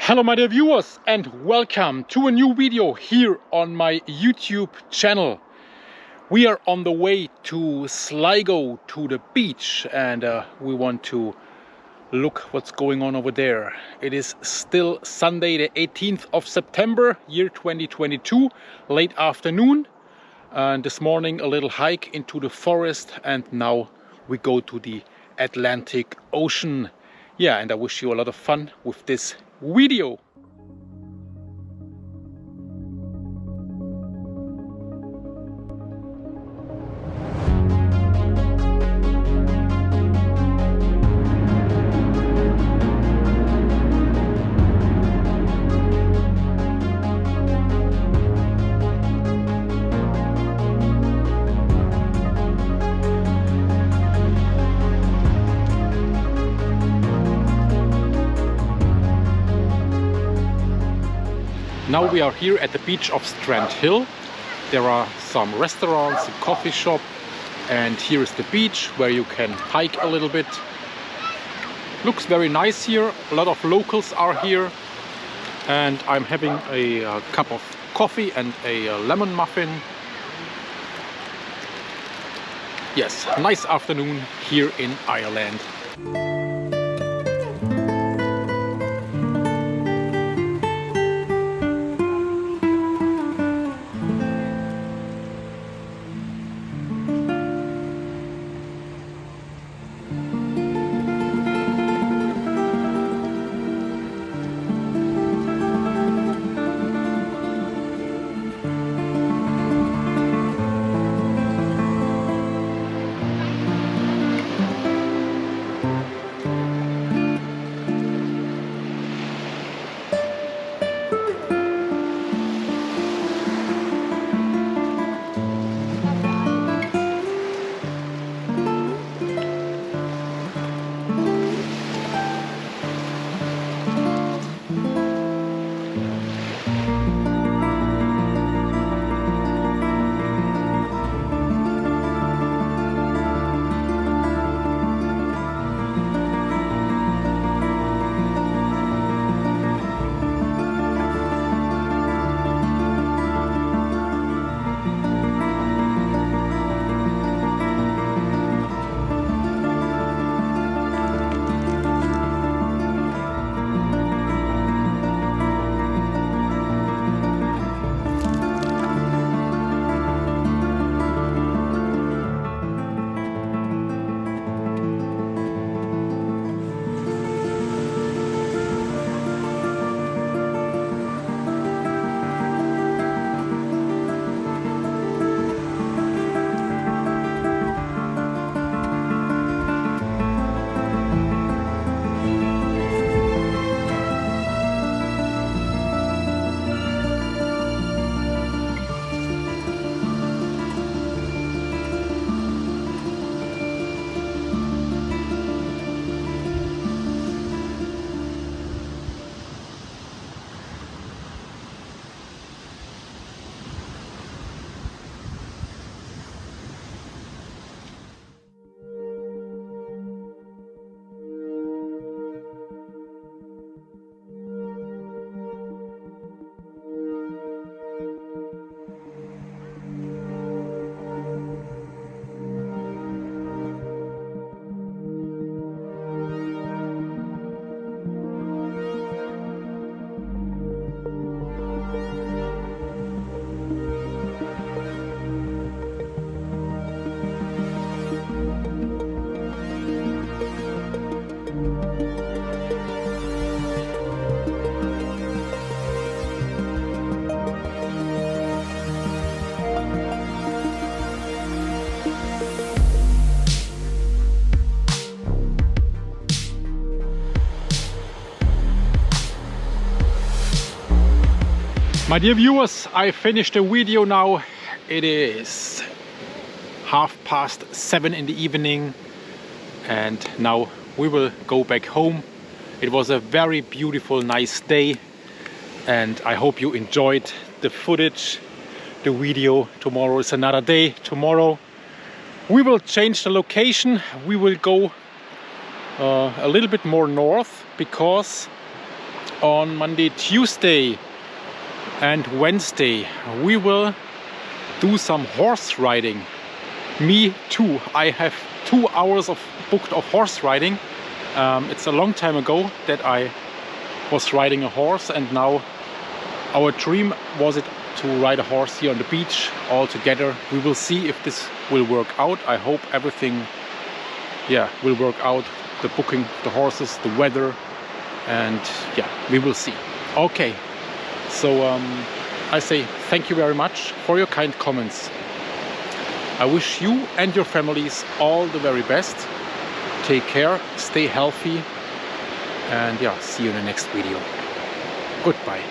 Hello my dear viewers, and welcome to a new video here on my YouTube channel. We are on the way to Sligo, to the beach, and we want to look what's going on over there. It is still Sunday the 18th of September, year 2022, late afternoon. And this morning a little hike into the forest, and now we go to the Atlantic Ocean. Yeah, and I wish you a lot of fun with this video. Now we are here at the beach of Strandhill. There are some restaurants, a coffee shop, and here is the beach where you can hike a little bit. Looks very nice here. A lot of locals are here, and I'm having a cup of coffee and a lemon muffin. Yes, nice afternoon here in Ireland. My dear viewers, I finished the video now. It is 7:30 in the evening, and now we will go back home. It was a very beautiful, nice day, and I hope you enjoyed the footage, the video. Tomorrow is another day. Tomorrow we will change the location. We will go a little bit more north, because on Monday, Tuesday and Wednesday we will do some horse riding. Me too. I have 2 hours booked of horse riding. It's a long time ago that I was riding a horse, and now our dream was it to ride a horse here on the beach all together. We will see if this will work out. I hope everything will work out. The booking, the horses, the weather, and we will see. Okay, so I say thank you very much for your kind comments. I wish you and your families all the very best. Take care, stay healthy, and see you in the next video. Goodbye.